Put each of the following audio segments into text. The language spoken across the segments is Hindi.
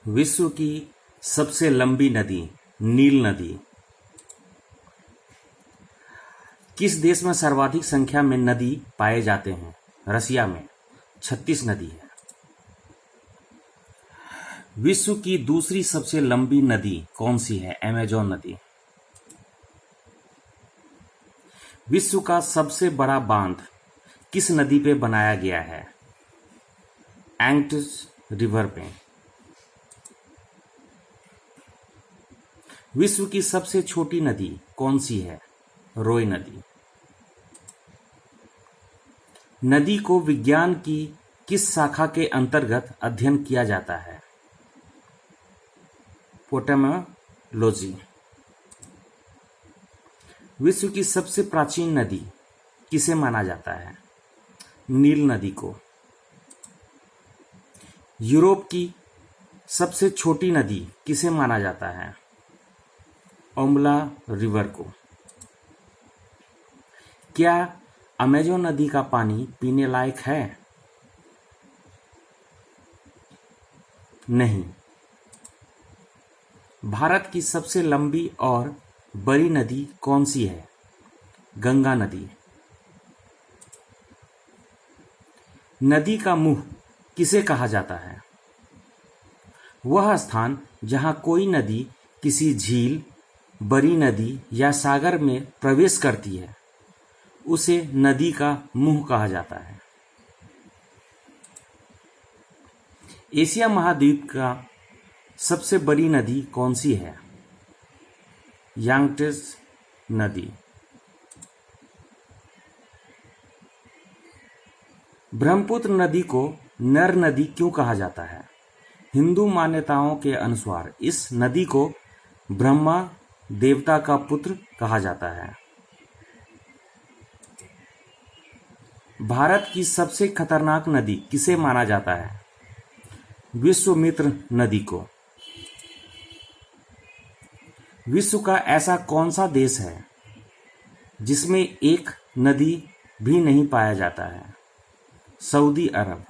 विश्व की सबसे लंबी नदी नील नदी। किस देश में सर्वाधिक संख्या में नदी पाए जाते हैं? रसिया में 36 नदी है। विश्व की दूसरी सबसे लंबी नदी कौन सी है? अमेजोन नदी। विश्व का सबसे बड़ा बांध किस नदी पे बनाया गया है? एंग्स रिवर पे। विश्व की सबसे छोटी नदी कौन सी है? रोय नदी। नदी को विज्ञान की किस शाखा के अंतर्गत अध्ययन किया जाता है? पोटेमोलॉजी। विश्व की सबसे प्राचीन नदी किसे माना जाता है? नील नदी को। यूरोप की सबसे छोटी नदी किसे माना जाता है? ओम्बला रिवर को। क्या अमेजोन नदी का पानी पीने लायक है? नहीं। भारत की सबसे लंबी और बड़ी नदी कौन सी है? गंगा नदी। नदी का मुंह किसे कहा जाता है? वह स्थान जहां कोई नदी किसी झील, बड़ी नदी या सागर में प्रवेश करती है उसे नदी का मुंह कहा जाता है। एशिया महाद्वीप का सबसे बड़ी नदी कौन सी है? यांगत्से नदी। ब्रह्मपुत्र नदी को नर नदी क्यों कहा जाता है? हिंदू मान्यताओं के अनुसार इस नदी को ब्रह्मा देवता का पुत्र कहा जाता है। भारत की सबसे खतरनाक नदी किसे माना जाता है? विश्वामित्र नदी को। विश्व का ऐसा कौन सा देश है जिसमें एक नदी भी नहीं पाया जाता है? सऊदी अरब।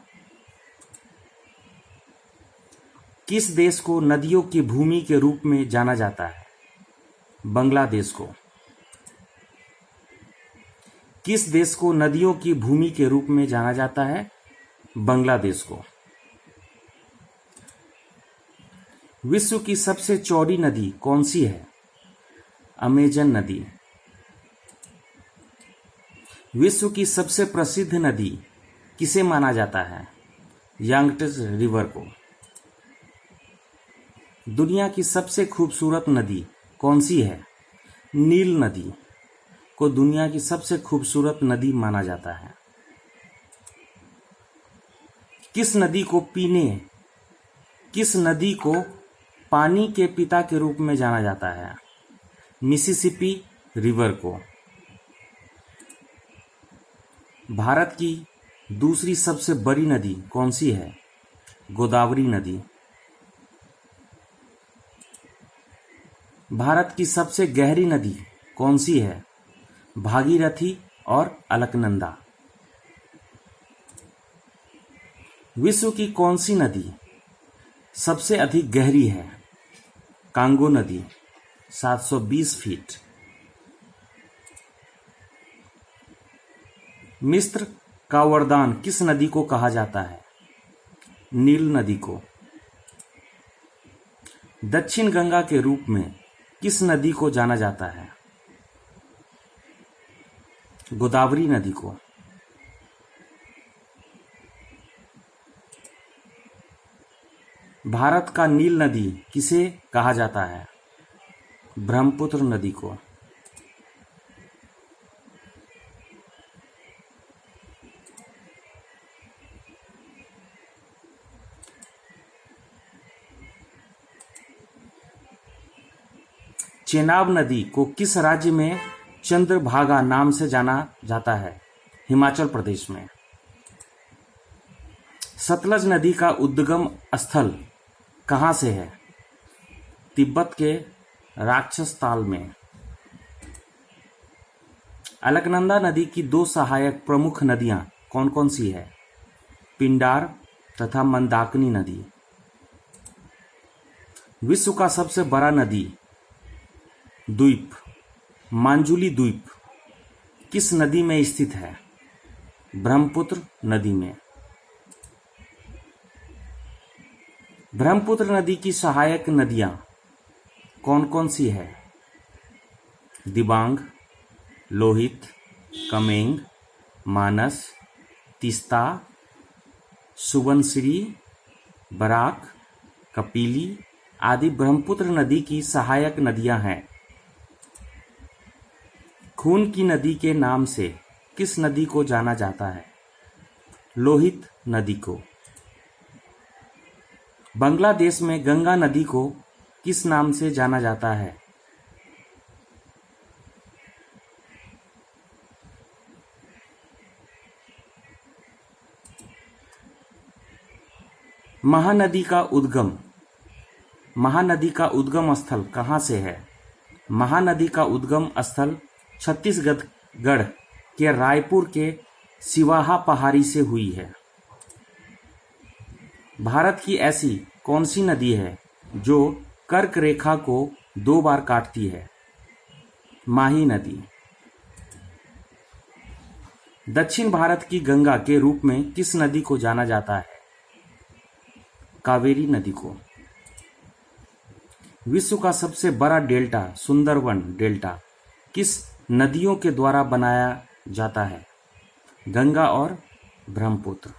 किस देश को नदियों की भूमि के रूप में जाना जाता है? बांग्लादेश को। किस देश को नदियों की भूमि के रूप में जाना जाता है? बांग्लादेश को। विश्व की सबसे चौड़ी नदी कौन सी है? अमेजन नदी। विश्व की सबसे प्रसिद्ध नदी किसे माना जाता है? यांगत्से रिवर को। दुनिया की सबसे खूबसूरत नदी कौन सी है? नील नदी को दुनिया की सबसे खूबसूरत नदी माना जाता है। किस नदी को पानी के पिता के रूप में जाना जाता है? मिसिसिपी रिवर को। भारत की दूसरी सबसे बड़ी नदी कौन सी है? गोदावरी नदी। भारत की सबसे गहरी नदी कौन सी है? भागीरथी और अलकनंदा। विश्व की कौन सी नदी सबसे अधिक गहरी है? कांगो नदी 720 फीट। मिस्र का वरदान किस नदी को कहा जाता है? नील नदी को। दक्षिण गंगा के रूप में किस नदी को जाना जाता है? गोदावरी नदी को। भारत का नील नदी किसे कहा जाता है? ब्रह्मपुत्र नदी को। चेनाब नदी को किस राज्य में चंद्रभागा नाम से जाना जाता है? हिमाचल प्रदेश में। सतलज नदी का उद्गम स्थल कहाँ से है? तिब्बत के राक्षस ताल में। अलकनंदा नदी की दो सहायक प्रमुख नदियां कौन कौन सी है? पिंडार तथा मंदाकिनी नदी। विश्व का सबसे बड़ा नदी द्वीप मांजुली द्वीप किस नदी में स्थित है? ब्रह्मपुत्र नदी में। ब्रह्मपुत्र नदी की सहायक नदियां कौन कौन सी है? दिबांग, लोहित, कमेंग, मानस, तीस्ता, सुबनसिरी, बराक, कपिली आदि ब्रह्मपुत्र नदी की सहायक नदियां हैं। खून की नदी के नाम से किस नदी को जाना जाता है? लोहित नदी को। बांग्लादेश में गंगा नदी को किस नाम से जाना जाता है? महानदी का उद्गम स्थल कहाँ से है? महानदी का उद्गम स्थल छत्तीसगढ़ के रायपुर के सिवाहा पहाड़ी से हुई है। भारत की ऐसी कौन सी नदी है जो कर्क रेखा को 2 बार काटती है? माही नदी। दक्षिण भारत की गंगा के रूप में किस नदी को जाना जाता है? कावेरी नदी को। विश्व का सबसे बड़ा डेल्टा सुंदरवन डेल्टा किस नदियों के द्वारा बनाया जाता है? गंगा और ब्रह्मपुत्र।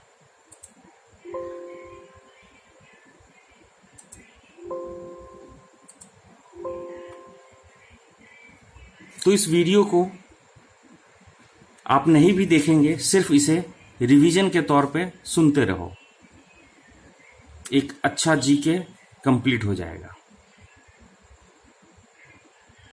तो इस वीडियो को आप नहीं भी देखेंगे, सिर्फ इसे रिवीजन के तौर पे सुनते रहो, एक अच्छा जीके कंप्लीट हो जाएगा।